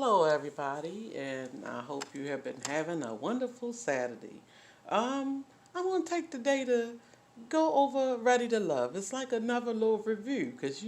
Hello, everybody, and I hope you have been having a wonderful Saturday. I want to take the day to go over Ready to Love. It's like another little review because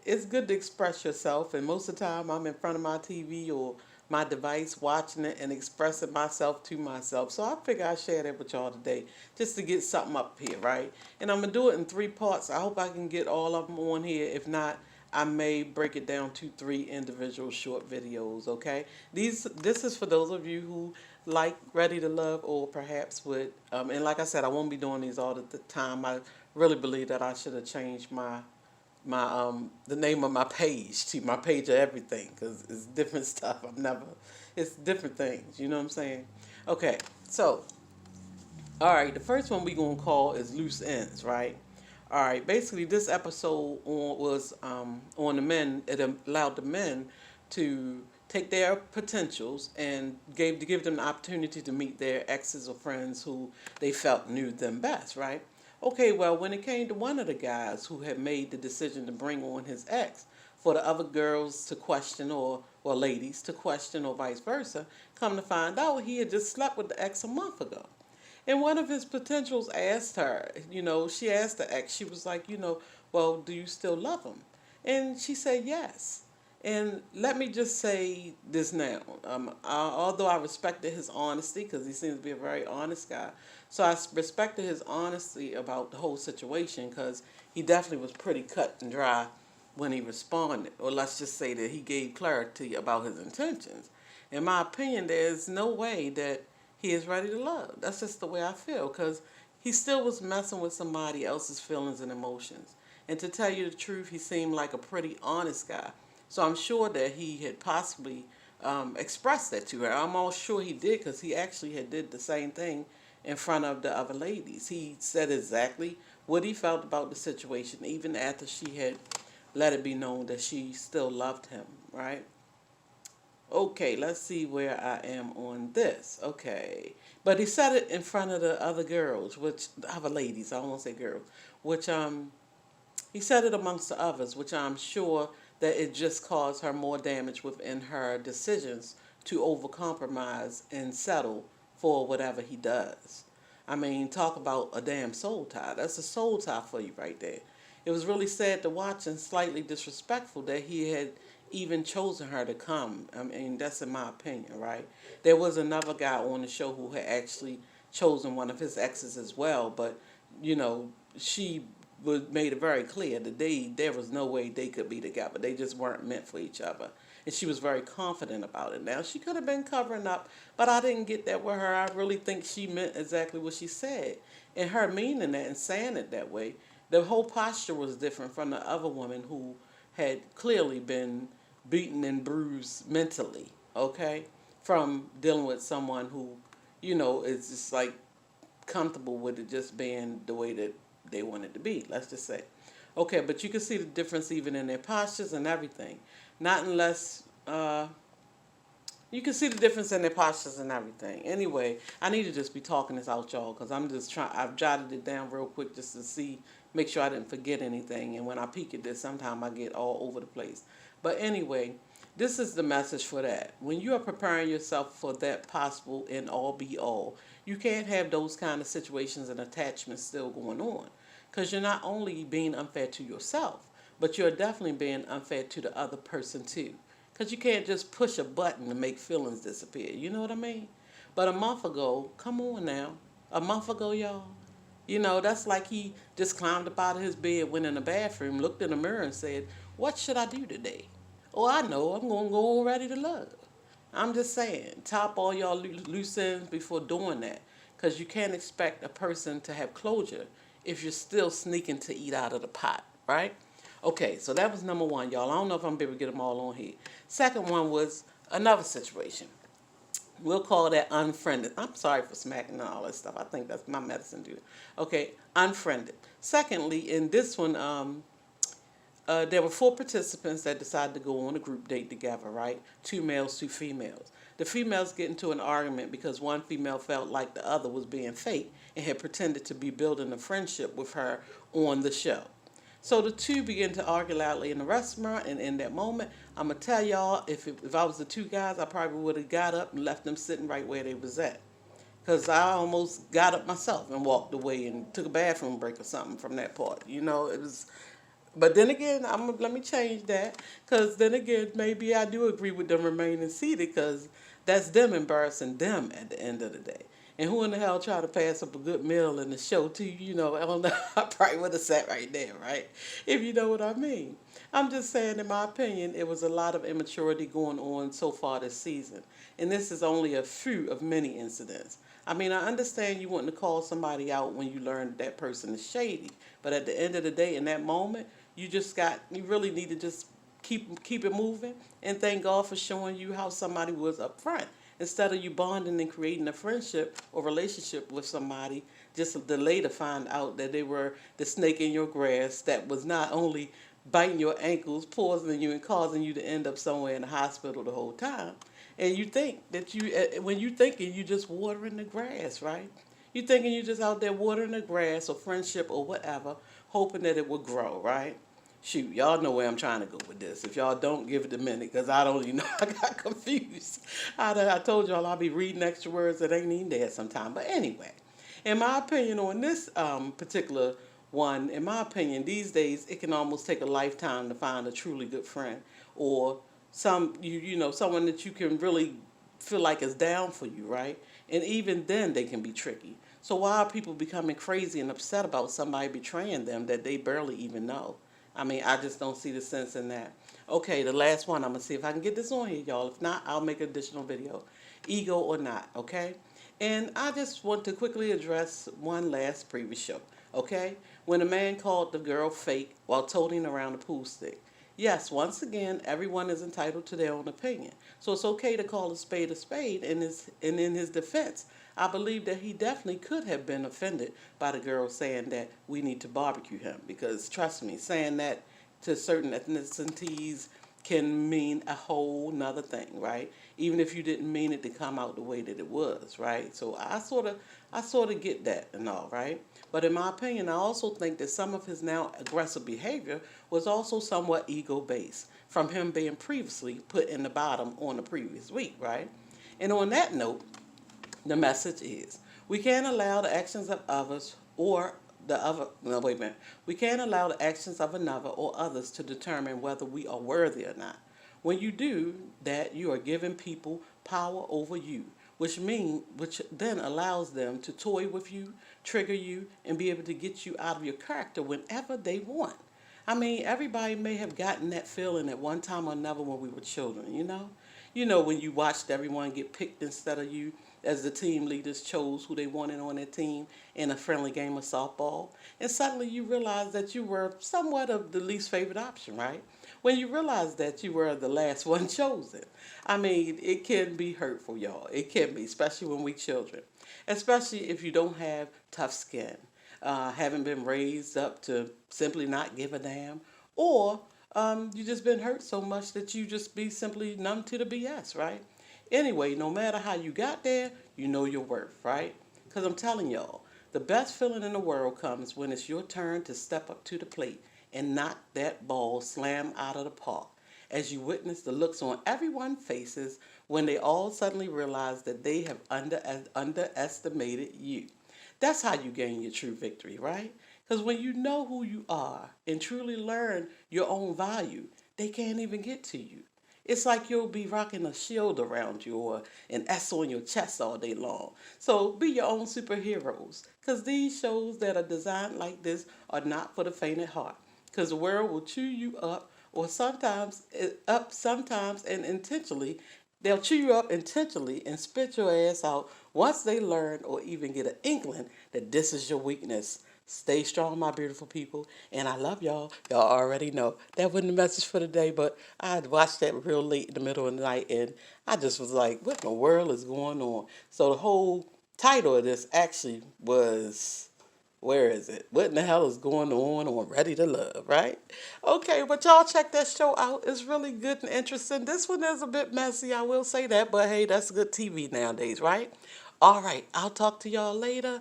it's good to express yourself, and most of the time I'm in front of my TV or my device watching it and expressing myself to myself. So I figure I share that with y'all today just to get something up here, right? And I'm gonna do it in three parts. I hope I can get all of them on here. If not, I may break it down to three individual short videos, okay? This is for those of you who like Ready to Love or perhaps would, and like I said, I won't be doing these all the time. I really believe that I should have changed my the name of my page to my page of everything because it's different stuff. It's different things. You know what I'm saying? Okay, so all right, the first one we gonna call is loose ends, right? All right, basically this episode was on the men. It allowed the men to take their potentials and give them the opportunity to meet their exes or friends who they felt knew them best, right? Okay, well, when it came to one of the guys who had made the decision to bring on his ex, for the other girls to question or ladies to question or vice versa, come to find out he had just slept with the ex a month ago. And one of his potentials asked her, she asked the ex, she was like, well, do you still love him? And she said yes. And let me just say this now. Although I respected his honesty, because he seems to be a very honest guy, so I respected his honesty about the whole situation, because he definitely was pretty cut and dry when he responded. Or let's just say that he gave clarity about his intentions. In my opinion, there's no way that he is ready to love. That's just the way I feel, because he still was messing with somebody else's feelings and emotions. And to tell you the truth, he seemed like a pretty honest guy. So I'm sure that he had possibly expressed that to her. I'm all sure he did, because he actually had did the same thing in front of the other ladies. He said exactly what he felt about the situation, even after she had let it be known that she still loved him, right? Okay, let's see where I am on this. Okay. But he said it in front of the other girls, which other ladies, I don't want to say girls, which he said it amongst the others, which I'm sure that it just caused her more damage within her decisions to overcompromise and settle for whatever he does. I mean, talk about a damn soul tie. That's a soul tie for you right there. It was really sad to watch and slightly disrespectful that he had even chosen her to come. I mean, that's in my opinion, right? There was another guy on the show who had actually chosen one of his exes as well, but she made it very clear that there was no way they could be together. They just weren't meant for each other. And she was very confident about it. Now, she could have been covering up, but I didn't get that with her. I really think she meant exactly what she said. And her meaning that and saying it that way, the whole posture was different from the other woman who had clearly been beaten and bruised mentally, okay, from dealing with someone who, is just like comfortable with it just being the way that they want it to be, let's just say. Okay, but you can see the difference even in their postures and everything. Not unless, you can see the difference in their postures and everything. Anyway, I need to just be talking this out, y'all, because I'm just trying, I've jotted it down real quick just to see, make sure I didn't forget anything. And when I peek at this, sometimes I get all over the place. But anyway, this is the message for that. When you are preparing yourself for that possible and all be all, you can't have those kind of situations and attachments still going on. Because you're not only being unfair to yourself, but you're definitely being unfair to the other person too. Because you can't just push a button to make feelings disappear. You know what I mean? But a month ago, come on now. A month ago, y'all. That's like he just climbed up out of his bed, went in the bathroom, looked in the mirror and said, what should I do today? Oh, I know. I'm going to go on Ready to Love. I'm just saying, top all y'all loose ends before doing that. Because you can't expect a person to have closure if you're still sneaking to eat out of the pot, right? Okay, so that was number one, y'all. I don't know if I'm going to be able to get them all on here. Second one was another situation. We'll call that unfriended. I'm sorry for smacking and all that stuff. I think that's my medicine, dude. Okay, unfriended. Secondly, in this one, there were four participants that decided to go on a group date together, right? Two males, two females. The females get into an argument because one female felt like the other was being fake and had pretended to be building a friendship with her on the show. So the two begin to argue loudly in the restaurant, and in that moment, I'm gonna tell y'all, if I was the two guys, I probably would have got up and left them sitting right where they was at, cause I almost got up myself and walked away and took a bathroom break or something from that part. It was. But then again, let me change that, cause then again, maybe I do agree with them remaining seated, cause that's them embarrassing them at the end of the day. And who in the hell try to pass up a good meal in the show to you? I don't know. I probably would have sat right there, right? If you know what I mean. I'm just saying, in my opinion, it was a lot of immaturity going on so far this season. And this is only a few of many incidents. I mean, I understand you wanting to call somebody out when you learn that person is shady. But at the end of the day, in that moment, you really need to just keep it moving and thank God for showing you how somebody was up front. Instead of you bonding and creating a friendship or relationship with somebody, just a delay to find out that they were the snake in your grass that was not only biting your ankles, poisoning you, and causing you to end up somewhere in the hospital the whole time. And you think that when you thinking you just watering the grass, right? You thinking you just out there watering the grass or friendship or whatever, hoping that it will grow, right? Shoot, y'all know where I'm trying to go with this. If y'all don't, give it a minute, because I don't even know. I got confused. I told y'all I'll be reading extra words that ain't even there sometime. But anyway, in my opinion on this particular one, in my opinion, these days it can almost take a lifetime to find a truly good friend, or someone that you can really feel like is down for you, right? And even then they can be tricky. So why are people becoming crazy and upset about somebody betraying them that they barely even know? I mean, I just don't see the sense in that. Okay, the last one. I'm going to see if I can get this on here, y'all. If not, I'll make an additional video. Ego or not, okay? And I just want to quickly address one last previous show, okay? When a man called the girl fake while toting around a pool stick. Yes, once again, everyone is entitled to their own opinion. So it's okay to call a spade, and in his defense, I believe that he definitely could have been offended by the girl saying that we need to barbecue him. Because trust me, saying that to certain ethnicities can mean a whole nother thing, right? Even if you didn't mean it to come out the way that it was, right? So I sort of get that and all, right? But in my opinion, I also think that some of his now aggressive behavior was also somewhat ego based from him being previously put in the bottom on the previous week, right? And on that note, the message is we can't allow the actions of others or the other no wait a minute. We can't allow the actions of another or others to determine whether we are worthy or not. When you do that, you are giving people power over you, which then allows them to toy with you, trigger you, and be able to get you out of your character whenever they want. I mean, everybody may have gotten that feeling at one time or another when we were children, you know? When you watched everyone get picked instead of you, as the team leaders chose who they wanted on their team in a friendly game of softball. And suddenly you realize that you were somewhat of the least favorite option, right? When you realize that you were the last one chosen. I mean, it can be hurtful, y'all. It can be, especially when we children. Especially if you don't have tough skin, haven't been raised up to simply not give a damn, or you just been hurt so much that you just be simply numb to the BS, right? Anyway, no matter how you got there, you know your worth, right? Because I'm telling y'all, the best feeling in the world comes when it's your turn to step up to the plate and knock that ball slam out of the park, as you witness the looks on everyone's faces when they all suddenly realize that they have underestimated you. That's how you gain your true victory, right? Because when you know who you are and truly learn your own value, they can't even get to you. It's like you'll be rocking a shield around you or an S on your chest all day long. So be your own superheroes. Because these shows that are designed like this are not for the faint at heart. Because the world will chew you up, or sometimes and intentionally. They'll chew you up intentionally and spit your ass out once they learn or even get an inkling that this is your weakness. Stay strong, my beautiful people, and I love y'all. Y'all already know. That wasn't the message for today, but I had watched that real late in the middle of the night, and I just was like, what in the world is going on? So the whole title of this actually was, where is it? What in the hell is going on Ready to Love, right? Okay, but y'all check that show out. It's really good and interesting. This one is a bit messy, I will say that, but hey, that's good TV nowadays, right? All right, I'll talk to y'all later.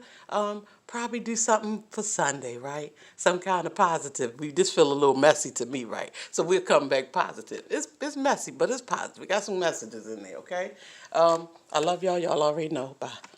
Probably do something for Sunday, right? Some kind of positive. We just feel a little messy to me, right? So we'll come back positive. It's messy, but it's positive. We got some messages in there, okay? I love y'all. Y'all already know. Bye.